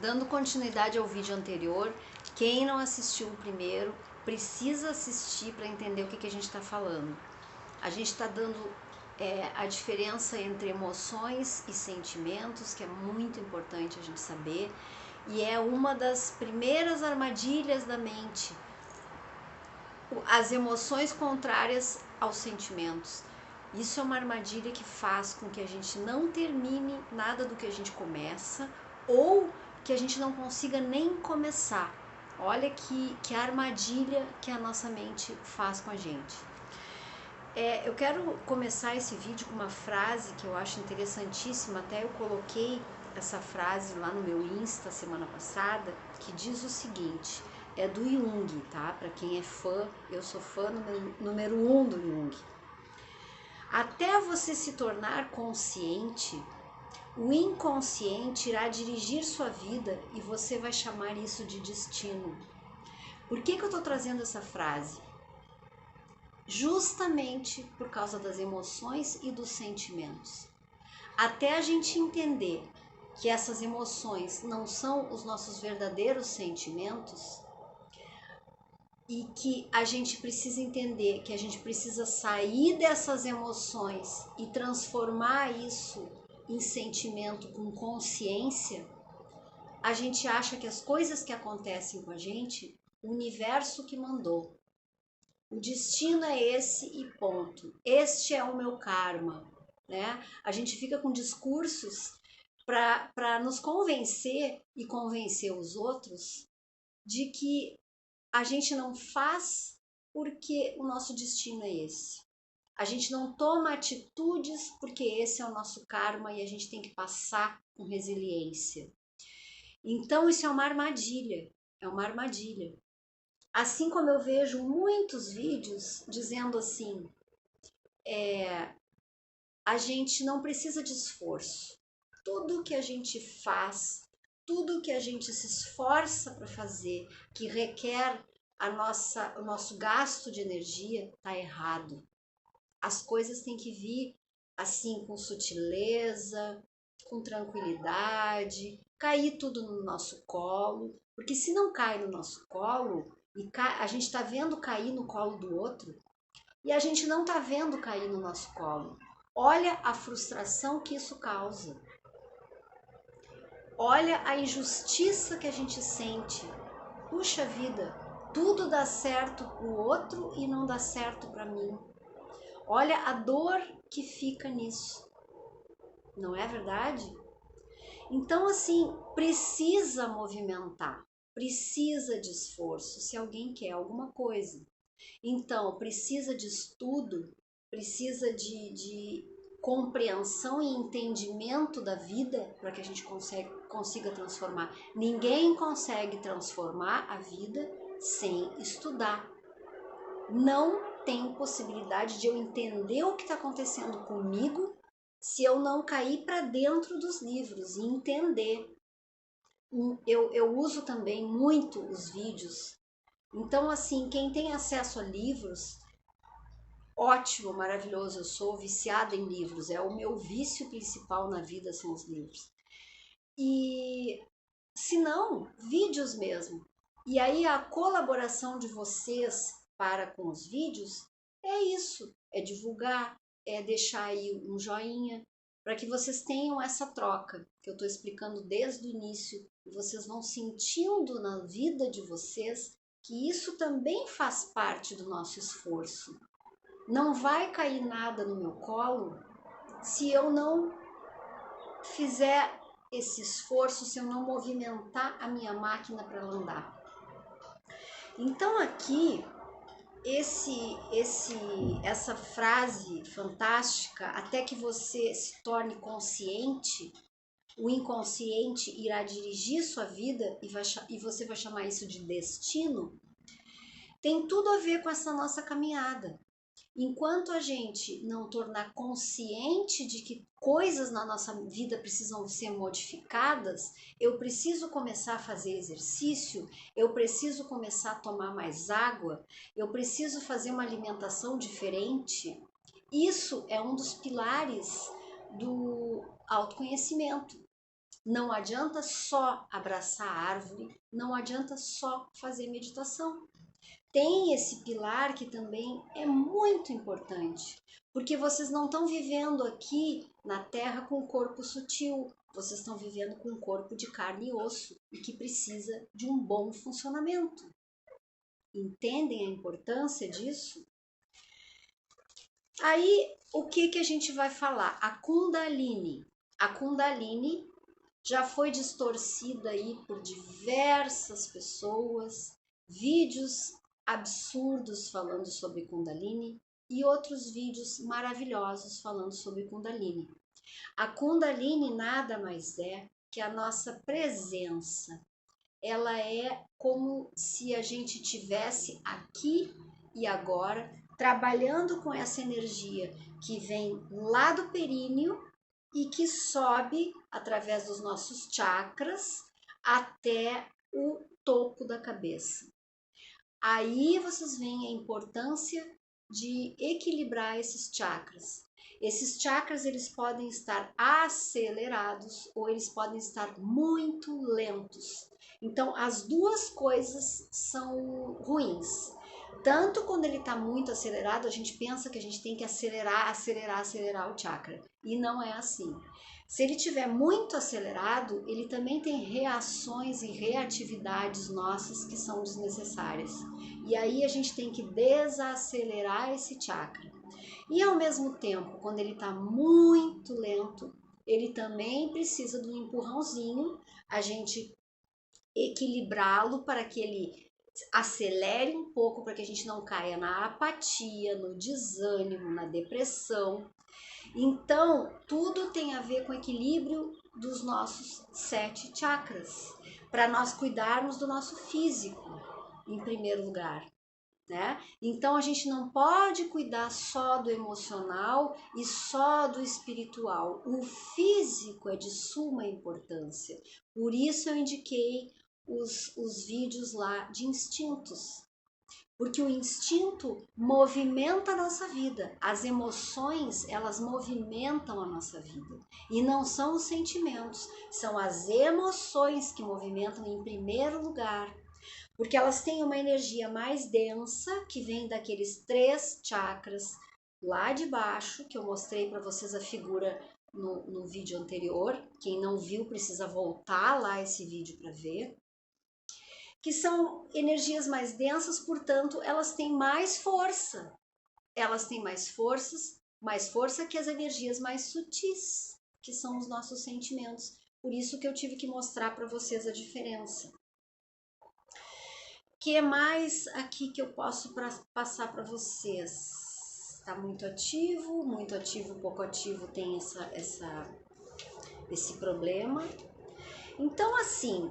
Dando continuidade ao vídeo anterior, quem não assistiu o primeiro precisa assistir para entender o que a gente está falando. A gente está dando a diferença entre emoções e sentimentos, que é muito importante a gente saber, e é uma das primeiras armadilhas da mente, as emoções contrárias aos sentimentos. Isso é uma armadilha que faz com que a gente não termine nada do que a gente começa, ou que a gente não consiga nem começar. Olha que armadilha que a nossa mente faz com a gente. Eu quero começar esse vídeo com uma frase que eu acho interessantíssima, até eu coloquei essa frase lá no meu Insta semana passada, que diz o seguinte, é do Jung, tá? Para quem é fã, eu sou fã número 1 do Jung. Até você se tornar consciente, o inconsciente irá dirigir sua vida e você vai chamar isso de destino. Por que eu estou trazendo essa frase? Justamente por causa das emoções e dos sentimentos. Até a gente entender que essas emoções não são os nossos verdadeiros sentimentos e que a gente precisa entender que a gente precisa sair dessas emoções e transformar isso em sentimento com consciência, a gente acha que as coisas que acontecem com a gente, o universo que mandou. O destino é esse e ponto. Este é o meu karma, né? A gente fica com discursos para nos convencer e convencer os outros de que a gente não faz porque o nosso destino é esse. A gente não toma atitudes porque esse é o nosso karma e a gente tem que passar com resiliência. Então isso é uma armadilha, Assim como eu vejo muitos vídeos dizendo assim, a gente não precisa de esforço. Tudo que a gente faz, tudo que a gente se esforça para fazer, que requer o nosso gasto de energia, está errado. As coisas têm que vir assim com sutileza, com tranquilidade, cair tudo no nosso colo, porque se não cai no nosso colo, e a gente está vendo cair no colo do outro, e a gente não está vendo cair no nosso colo. Olha a frustração que isso causa. Olha a injustiça que a gente sente. Puxa vida, tudo dá certo para o outro e não dá certo para mim. Olha a dor que fica nisso. Não é verdade? Então, assim, precisa movimentar, precisa de esforço se alguém quer alguma coisa. Então, precisa de estudo, precisa de compreensão e entendimento da vida para que a gente consiga transformar. Ninguém consegue transformar a vida sem estudar. Não tem possibilidade de eu entender o que está acontecendo comigo se eu não cair para dentro dos livros e entender. Eu uso também muito os vídeos. Então, assim, quem tem acesso a livros, ótimo, maravilhoso. Eu sou viciada em livros. É o meu vício principal na vida, são os livros. E, se não, vídeos mesmo. E aí a colaboração de vocês para com os vídeos é isso, é divulgar, é deixar aí um joinha, para que vocês tenham essa troca que eu estou explicando desde o início, e vocês vão sentindo na vida de vocês que isso também faz parte do nosso esforço. Não vai cair nada no meu colo se eu não fizer esse esforço, se eu não movimentar a minha máquina para ela andar. Então aqui essa frase fantástica, até que você se torne consciente, o inconsciente irá dirigir sua vida e você vai chamar isso de destino, tem tudo a ver com essa nossa caminhada. Enquanto a gente não tornar consciente de que coisas na nossa vida precisam ser modificadas, eu preciso começar a fazer exercício, eu preciso começar a tomar mais água, eu preciso fazer uma alimentação diferente. Isso é um dos pilares do autoconhecimento. Não adianta só abraçar a árvore, não adianta só fazer meditação. Tem esse pilar que também é muito importante, porque vocês não estão vivendo aqui na Terra com um corpo sutil, vocês estão vivendo com um corpo de carne e osso e que precisa de um bom funcionamento. Entendem a importância disso? Aí, o que a gente vai falar? A Kundalini. A Kundalini já foi distorcida aí por diversas pessoas, vídeos absurdos falando sobre Kundalini e outros vídeos maravilhosos falando sobre Kundalini. A Kundalini nada mais é que a nossa presença. Ela é como se a gente tivesse aqui e agora trabalhando com essa energia que vem lá do períneo e que sobe através dos nossos chakras até o topo da cabeça. Aí vocês veem a importância de equilibrar esses chakras. Esses chakras eles podem estar acelerados ou eles podem estar muito lentos. Então as duas coisas são ruins. Tanto quando ele está muito acelerado, a gente pensa que a gente tem que acelerar o chakra. E não é assim. Se ele estiver muito acelerado, ele também tem reações e reatividades nossas que são desnecessárias. E aí a gente tem que desacelerar esse chakra. E ao mesmo tempo, quando ele está muito lento, ele também precisa de um empurrãozinho, a gente equilibrá-lo para que ele acelere um pouco, para que a gente não caia na apatia, no desânimo, na depressão. Então, tudo tem a ver com o equilíbrio dos nossos 7 chakras, para nós cuidarmos do nosso físico, em primeiro lugar. Né? Então a gente não pode cuidar só do emocional e só do espiritual. O físico é de suma importância. Por isso eu indiquei os vídeos lá de instintos. Porque o instinto movimenta a nossa vida. As emoções, elas movimentam a nossa vida. E não são os sentimentos, são as emoções que movimentam em primeiro lugar. Porque elas têm uma energia mais densa, que vem daqueles 3 chakras lá de baixo, que eu mostrei para vocês a figura no vídeo anterior. Quem não viu precisa voltar lá esse vídeo para ver. Que são energias mais densas, portanto, elas têm mais força. Elas têm mais força que as energias mais sutis, que são os nossos sentimentos. Por isso que eu tive que mostrar para vocês a diferença. Que mais aqui que eu posso passar para vocês? Está muito ativo, pouco ativo tem esse problema. Então, assim,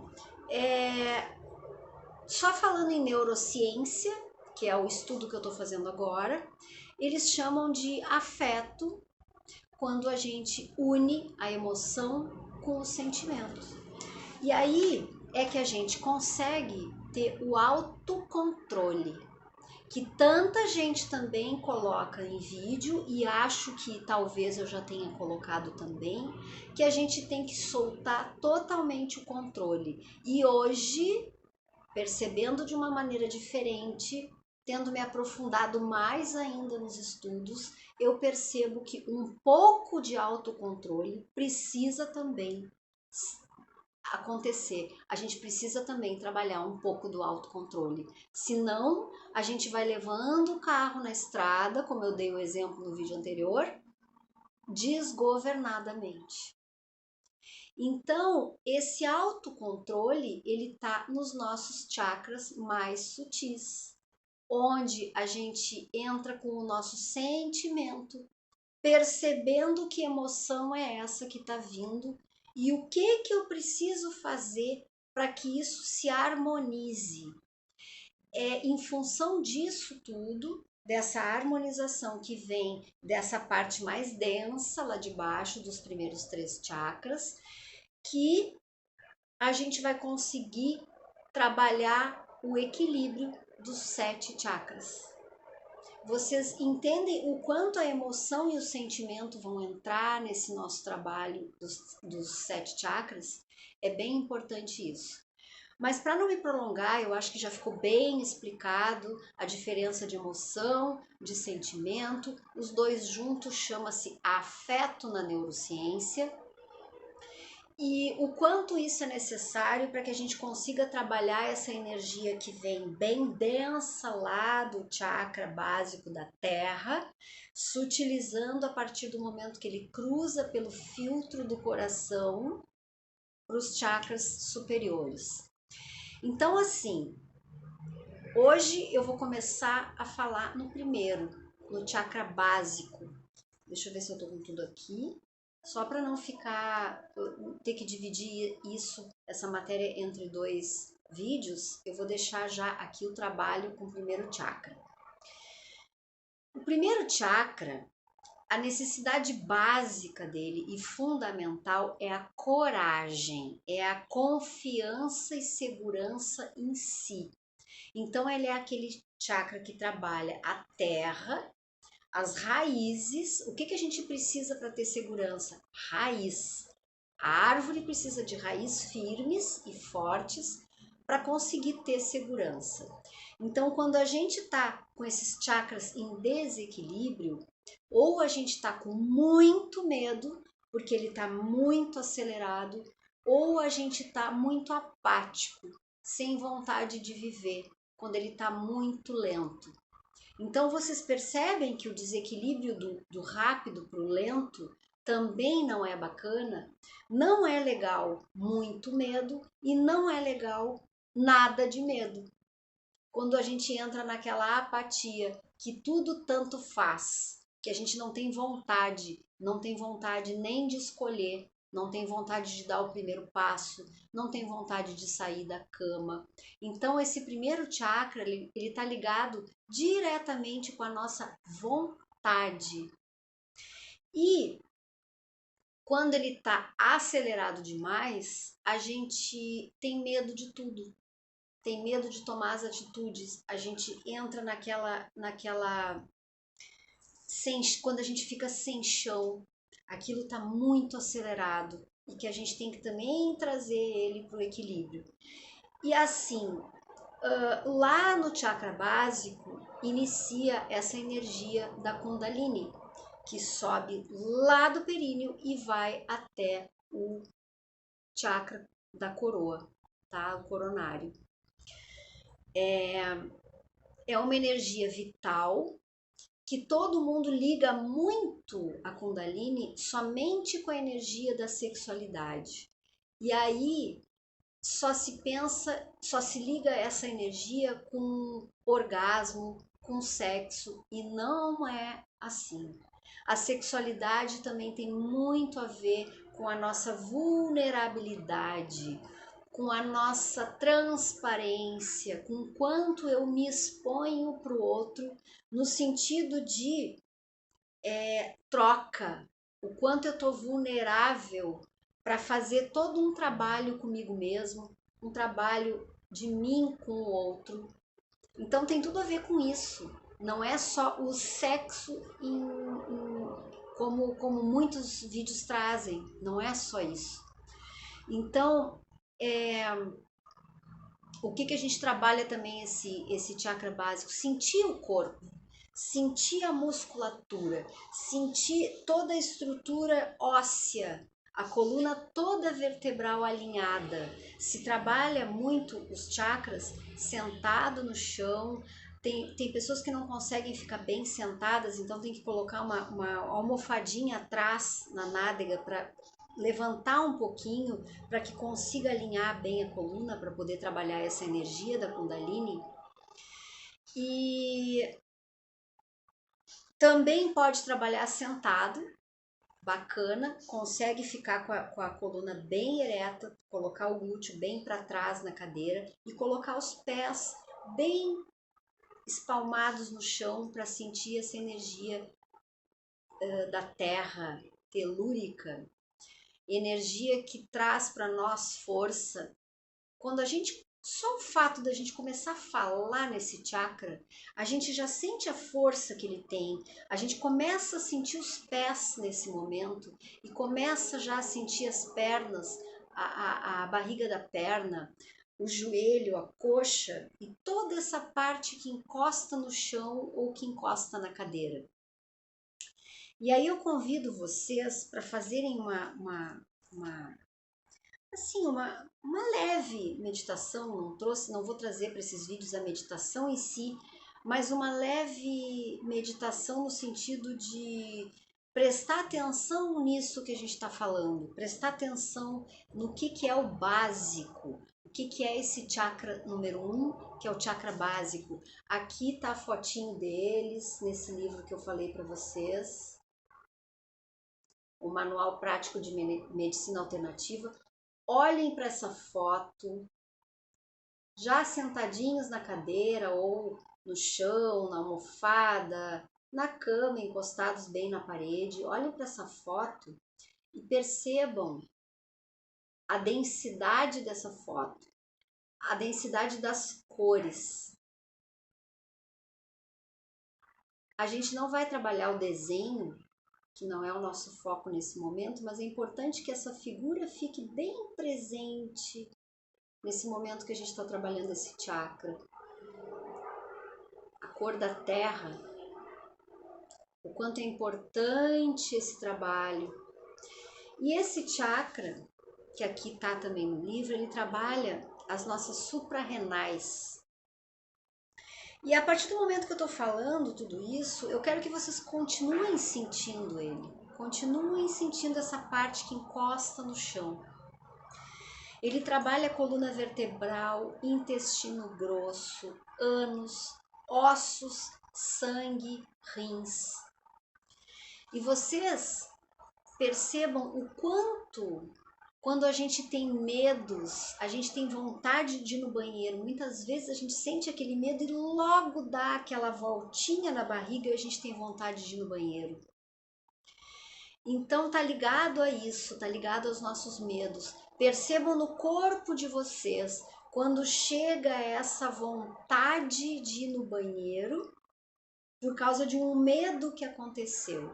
só falando em neurociência, que é o estudo que eu estou fazendo agora, eles chamam de afeto quando a gente une a emoção com o sentimento. E aí é que a gente consegue ter o autocontrole, que tanta gente também coloca em vídeo e acho que talvez eu já tenha colocado também, que a gente tem que soltar totalmente o controle. E hoje, percebendo de uma maneira diferente, tendo me aprofundado mais ainda nos estudos, eu percebo que um pouco de autocontrole precisa também acontecer. A gente precisa também trabalhar um pouco do autocontrole. Senão, a gente vai levando o carro na estrada, como eu dei o exemplo no vídeo anterior, desgovernadamente. Então, esse autocontrole, ele tá nos nossos chakras mais sutis, onde a gente entra com o nosso sentimento, percebendo que emoção é essa que está vindo e o que eu preciso fazer para que isso se harmonize. Em função disso tudo, dessa harmonização que vem dessa parte mais densa lá de baixo dos primeiros 3 chakras, que a gente vai conseguir trabalhar o equilíbrio dos 7 chakras. Vocês entendem o quanto a emoção e o sentimento vão entrar nesse nosso trabalho dos 7 chakras? É bem importante isso. Mas para não me prolongar, eu acho que já ficou bem explicado a diferença de emoção, de sentimento. Os dois juntos chama-se afeto na neurociência. E o quanto isso é necessário para que a gente consiga trabalhar essa energia que vem bem densa lá do chakra básico da Terra, sutilizando a partir do momento que ele cruza pelo filtro do coração para os chakras superiores. Então, assim, hoje eu vou começar a falar no primeiro, no chakra básico. Deixa eu ver se eu tô com tudo aqui. Só para não ficar, ter que dividir essa matéria entre 2 vídeos, eu vou deixar já aqui o trabalho com o primeiro chakra. O primeiro chakra, a necessidade básica dele e fundamental é a coragem, é a confiança e segurança em si. Então, ele é aquele chakra que trabalha a terra, as raízes. O que a gente precisa para ter segurança? Raiz. A árvore precisa de raízes firmes e fortes para conseguir ter segurança. Então, quando a gente está com esses chakras em desequilíbrio, ou a gente está com muito medo, porque ele está muito acelerado, ou a gente está muito apático, sem vontade de viver, quando ele está muito lento. Então vocês percebem que o desequilíbrio do rápido para o lento também não é bacana, não é legal muito medo e não é legal nada de medo. Quando a gente entra naquela apatia que tudo tanto faz, que a gente não tem vontade nem de escolher, não tem vontade de dar o primeiro passo, não tem vontade de sair da cama. Então esse primeiro chakra, ele está ligado diretamente com a nossa vontade. E quando ele está acelerado demais, a gente tem medo de tudo. Tem medo de tomar as atitudes, a gente entra quando a gente fica sem chão, aquilo está muito acelerado e que a gente tem que também trazer ele para o equilíbrio. E assim, lá no chakra básico, inicia essa energia da Kundalini, que sobe lá do períneo e vai até o chakra da coroa, tá? O coronário. É uma energia vital que todo mundo liga muito a Kundalini somente com a energia da sexualidade. E aí só se liga essa energia com orgasmo, com sexo, e não é assim. A sexualidade também tem muito a ver com a nossa vulnerabilidade, com a nossa transparência, com o quanto eu me exponho para o outro, no sentido de troca, o quanto eu estou vulnerável para fazer todo um trabalho comigo mesmo, um trabalho de mim com o outro. Então tem tudo a ver com isso. Não é só o sexo como muitos vídeos trazem, não é só isso. Então, o que a gente trabalha também esse chakra básico? Sentir o corpo, sentir a musculatura, sentir toda a estrutura óssea, a coluna toda vertebral alinhada. Se trabalha muito os chakras sentado no chão. Tem pessoas que não conseguem ficar bem sentadas, então tem que colocar uma almofadinha atrás na nádega para levantar um pouquinho, para que consiga alinhar bem a coluna, para poder trabalhar essa energia da Kundalini. E também pode trabalhar sentado, bacana, consegue ficar com a coluna bem ereta, colocar o glúteo bem para trás na cadeira e colocar os pés bem espalmados no chão para sentir essa energia da terra telúrica, energia que traz para nós força. Quando a gente Só o fato da gente começar a falar nesse chakra, a gente já sente a força que ele tem, a gente começa a sentir os pés nesse momento e começa já a sentir as pernas, a barriga da perna, o joelho, a coxa e toda essa parte que encosta no chão ou que encosta na cadeira. E aí eu convido vocês para fazerem assim, uma leve meditação, não vou trazer para esses vídeos a meditação em si, mas uma leve meditação no sentido de prestar atenção nisso que a gente está falando, prestar atenção no que é o básico, o que é esse chakra número 1, que é o chakra básico. Aqui tá a fotinho deles, nesse livro que eu falei para vocês, o Manual Prático de Medicina Alternativa. Olhem para essa foto, já sentadinhos na cadeira ou no chão, na almofada, na cama, encostados bem na parede. Olhem para essa foto e percebam a densidade dessa foto, a densidade das cores. A gente não vai trabalhar o desenho, que não é o nosso foco nesse momento, mas é importante que essa figura fique bem presente nesse momento que a gente está trabalhando esse chakra. A cor da terra, o quanto é importante esse trabalho. E esse chakra, que aqui está também no livro, ele trabalha as nossas suprarrenais. E a partir do momento que eu estou falando tudo isso, eu quero que vocês continuem sentindo ele. Continuem sentindo essa parte que encosta no chão. Ele trabalha a coluna vertebral, intestino grosso, ânus, ossos, sangue, rins. E vocês percebam o quanto, quando a gente tem medos, a gente tem vontade de ir no banheiro. Muitas vezes a gente sente aquele medo e logo dá aquela voltinha na barriga e a gente tem vontade de ir no banheiro. Então tá ligado a isso, tá ligado aos nossos medos. Percebam no corpo de vocês, quando chega essa vontade de ir no banheiro, por causa de um medo que aconteceu.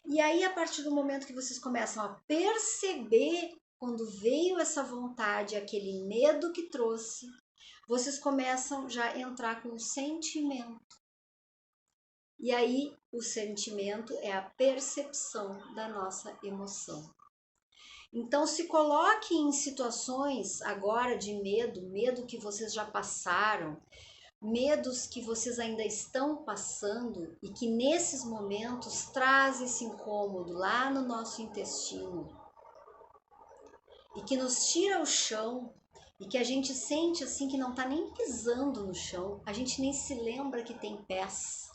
E aí, a partir do momento que vocês começam a perceber quando veio essa vontade, aquele medo que trouxe, vocês começam já a entrar com um sentimento. E aí, o sentimento é a percepção da nossa emoção. Então, se coloque em situações agora de medo que vocês já passaram, medos que vocês ainda estão passando e que nesses momentos traz esse incômodo lá no nosso intestino e que nos tira o chão e que a gente sente assim que não tá nem pisando no chão, a gente nem se lembra que tem pés.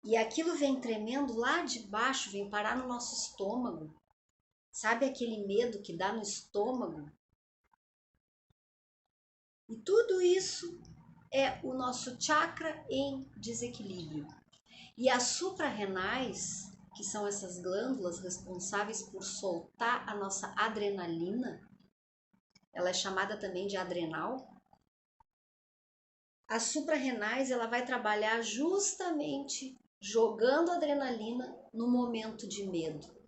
E aquilo vem tremendo lá de baixo, vem parar no nosso estômago. Sabe aquele medo que dá no estômago? E tudo isso é o nosso chakra em desequilíbrio. E as suprarrenais, que são essas glândulas responsáveis por soltar a nossa adrenalina, ela é chamada também de adrenal. As suprarrenais, ela vai trabalhar justamente jogando adrenalina no momento de medo.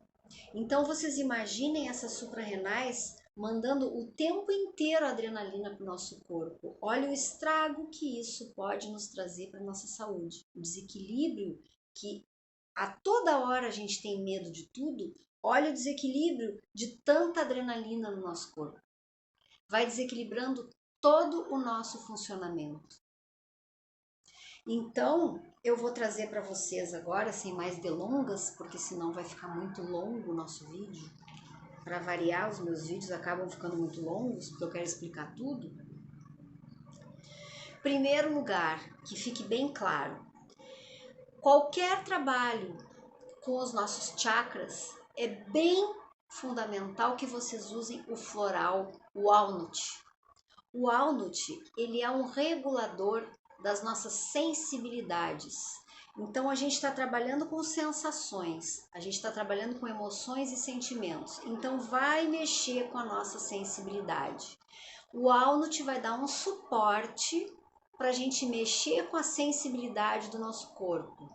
Então vocês imaginem essas suprarrenais mandando o tempo inteiro a adrenalina para o nosso corpo. Olha o estrago que isso pode nos trazer para a nossa saúde. O desequilíbrio que a toda hora a gente tem medo de tudo. Olha o desequilíbrio de tanta adrenalina no nosso corpo. Vai desequilibrando todo o nosso funcionamento. Então, eu vou trazer para vocês agora, sem mais delongas, porque senão vai ficar muito longo o nosso vídeo. Para variar, os meus vídeos acabam ficando muito longos, porque eu quero explicar tudo. Primeiro lugar, que fique bem claro, qualquer trabalho com os nossos chakras é bem fundamental que vocês usem o floral walnut. O walnut, ele é um regulador das nossas sensibilidades. Então a gente está trabalhando com sensações, a gente está trabalhando com emoções e sentimentos. Então vai mexer com a nossa sensibilidade. O Walnut vai dar um suporte para a gente mexer com a sensibilidade do nosso corpo,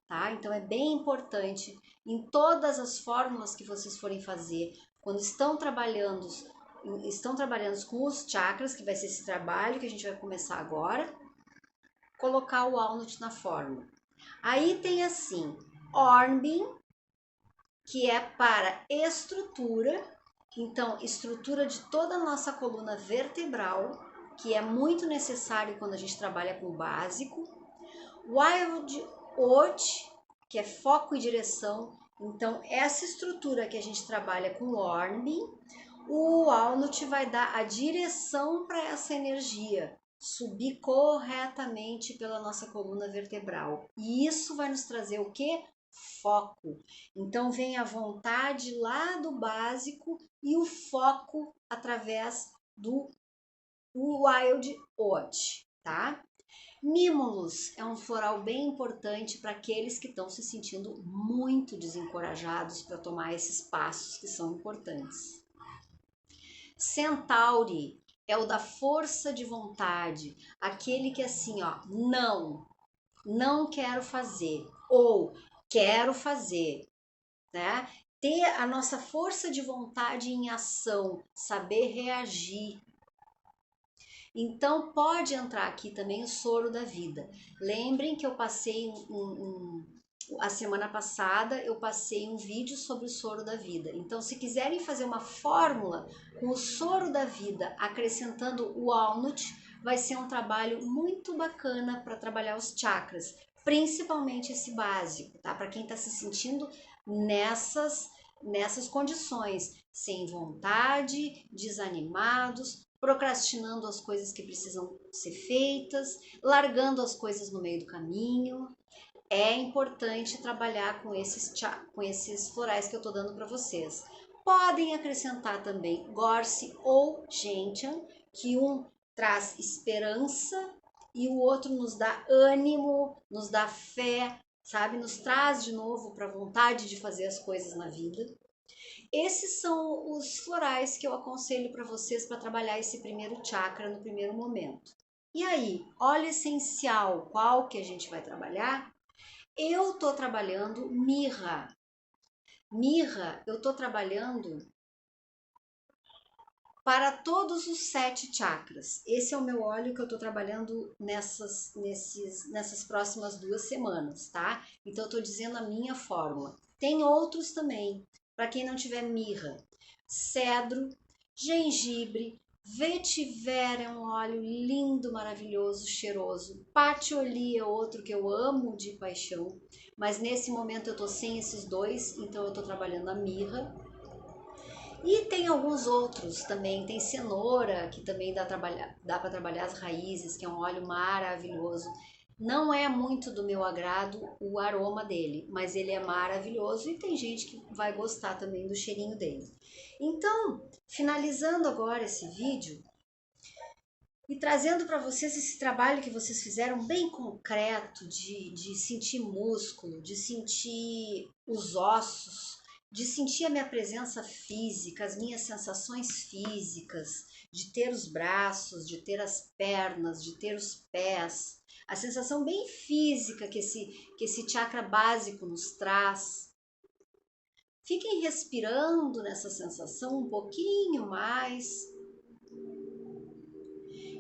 tá? Então é bem importante em todas as fórmulas que vocês forem fazer, quando estão trabalhando com os chakras, que vai ser esse trabalho que a gente vai começar agora, colocar o Walnut na fórmula. Aí tem assim, Hornbeam, que é para estrutura, então estrutura de toda a nossa coluna vertebral, que é muito necessário quando a gente trabalha com o básico. Wild Oat, que é foco e direção, então essa estrutura que a gente trabalha com o Hornbeam, o Walnut vai dar a direção para essa energia subir corretamente pela nossa coluna vertebral. E isso vai nos trazer o que? Foco. Então vem a vontade lá do básico e o foco através do Wild Oat, tá? Mimulus é um floral bem importante para aqueles que estão se sentindo muito desencorajados para tomar esses passos que são importantes. Centauri é o da força de vontade, aquele que assim, ó, não quero fazer ou quero fazer, né? Ter a nossa força de vontade em ação, saber reagir. Então pode entrar aqui também o soro da vida. Lembrem que eu passei a semana passada eu passei um vídeo sobre o soro da vida. Então, se quiserem fazer uma fórmula com o soro da vida, acrescentando o walnut, vai ser um trabalho muito bacana para trabalhar os chakras, principalmente esse básico, tá? Para quem está se sentindo nessas condições, sem vontade, desanimados, procrastinando as coisas que precisam ser feitas, largando as coisas no meio do caminho. É importante trabalhar com esses florais que eu estou dando para vocês. Podem acrescentar também Gorse ou Gentian, que um traz esperança e o outro nos dá ânimo, nos dá fé, sabe? Nos traz de novo para a vontade de fazer as coisas na vida. Esses são os florais que eu aconselho para vocês para trabalhar esse primeiro chakra no primeiro momento. E aí, óleo essencial, qual que a gente vai trabalhar? Eu tô trabalhando mirra. Mirra, eu tô trabalhando para todos os 7 chakras. Esse é o meu óleo que eu tô trabalhando nessas próximas 2 semanas, tá? Então eu tô dizendo a minha fórmula. Tem outros também, para quem não tiver mirra. Cedro, gengibre, vetiver é um óleo lindo, maravilhoso, cheiroso. Patchouli é outro que eu amo de paixão, mas nesse momento eu tô sem esses dois, então eu tô trabalhando a mirra. E tem alguns outros também, tem cenoura, que também dá para trabalhar as raízes, que é um óleo maravilhoso. Não é muito do meu agrado o aroma dele, mas ele é maravilhoso e tem gente que vai gostar também do cheirinho dele. Então, finalizando agora esse vídeo e trazendo para vocês esse trabalho que vocês fizeram bem concreto de sentir músculo, de sentir os ossos, de sentir a minha presença física, as minhas sensações físicas, de ter os braços, de ter as pernas, de ter os pés, a sensação bem física que esse chakra básico nos traz. Fiquem respirando nessa sensação um pouquinho mais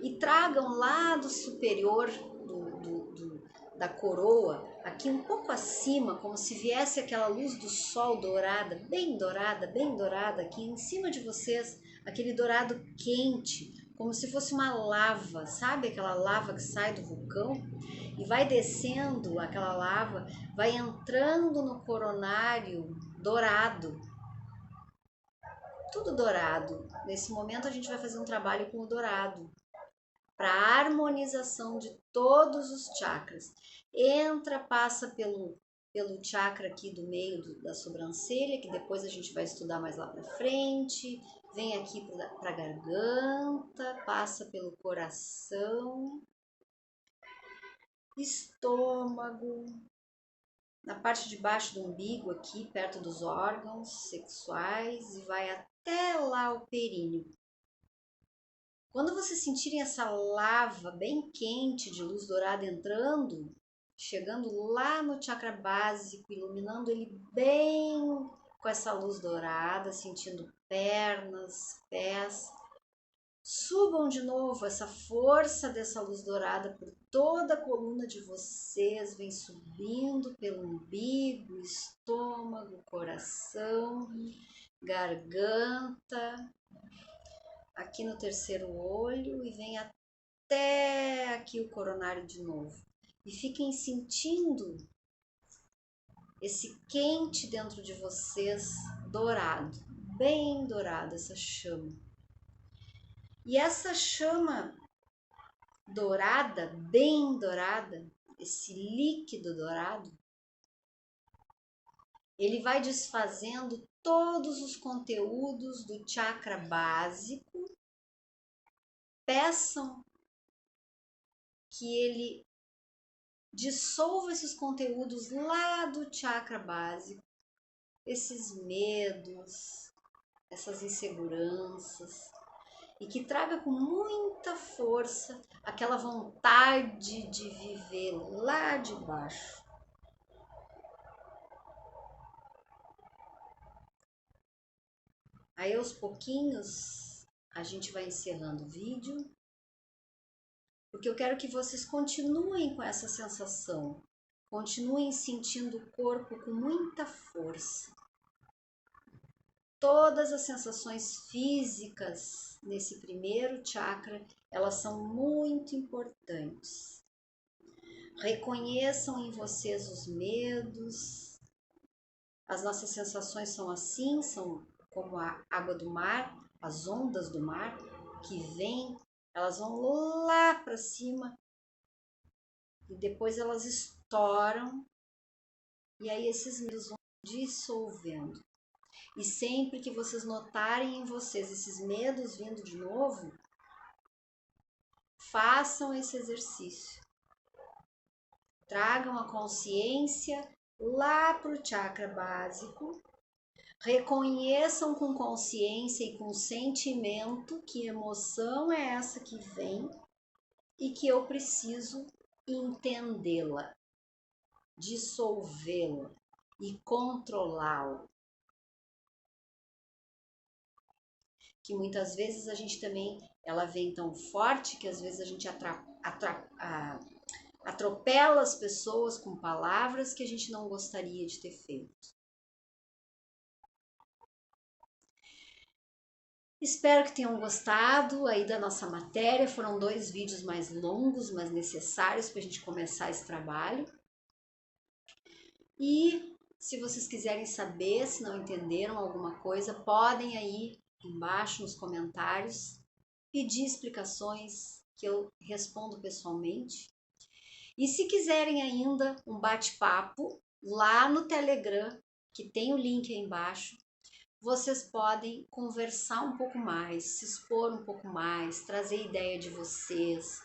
e tragam lá do superior da coroa, aqui um pouco acima, como se viesse aquela luz do sol dourada, bem dourada aqui em cima de vocês, aquele dourado quente, como se fosse uma lava, sabe aquela lava que sai do vulcão e vai descendo, aquela lava vai entrando no coronário dourado, tudo dourado. Nesse momento a gente vai fazer um trabalho com o dourado, para a harmonização de todos os chakras. Entra, passa pelo chakra aqui do meio da sobrancelha, que depois a gente vai estudar mais lá para frente. Vem aqui para a garganta, passa pelo coração, estômago, na parte de baixo do umbigo aqui, perto dos órgãos sexuais e vai até lá o períneo. Quando vocês sentirem essa lava bem quente de luz dourada entrando, chegando lá no chakra básico, iluminando ele bem com essa luz dourada, sentindo pernas, pés, subam de novo essa força dessa luz dourada por toda a coluna de vocês, vem subindo pelo umbigo, estômago, coração, garganta, aqui no terceiro olho e vem até aqui o coronário de novo. E fiquem sentindo esse quente dentro de vocês, dourado, bem dourado essa chama. E essa chama dourada, bem dourada, esse líquido dourado, ele vai desfazendo todos os conteúdos do chakra básico. Peçam que ele dissolva esses conteúdos lá do chakra básico, esses medos, essas inseguranças, e que traga com muita força aquela vontade de viver lá de baixo. Aí aos pouquinhos a gente vai encerrando o vídeo, porque eu quero que vocês continuem com essa sensação, continuem sentindo o corpo com muita força. Todas as sensações físicas nesse primeiro chakra, elas são muito importantes. Reconheçam em vocês os medos. As nossas sensações são assim, são como a água do mar, as ondas do mar que vêm, elas vão lá para cima e depois elas estouram e aí esses medos vão dissolvendo. E sempre que vocês notarem em vocês esses medos vindo de novo, façam esse exercício. Tragam a consciência lá para o chakra básico. Reconheçam com consciência e com sentimento que emoção é essa que vem e que eu preciso entendê-la, dissolvê-la e controlá-la. Que muitas vezes a gente também, ela vem tão forte que às vezes a gente atropela as pessoas com palavras que a gente não gostaria de ter feito. Espero que tenham gostado aí da nossa matéria. Foram 2 vídeos mais longos, mas necessários para a gente começar esse trabalho. E se vocês quiserem saber, se não entenderam alguma coisa, podem aí embaixo nos comentários pedir explicações que eu respondo pessoalmente. E se quiserem ainda um bate-papo lá no Telegram, que tem o link aí embaixo, vocês podem conversar um pouco mais, se expor um pouco mais, trazer ideia de vocês,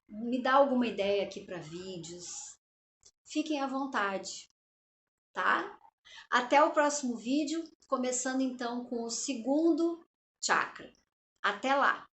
me dar alguma ideia aqui para vídeos. Fiquem à vontade, tá? Até o próximo vídeo, começando então com o segundo chakra. Até lá!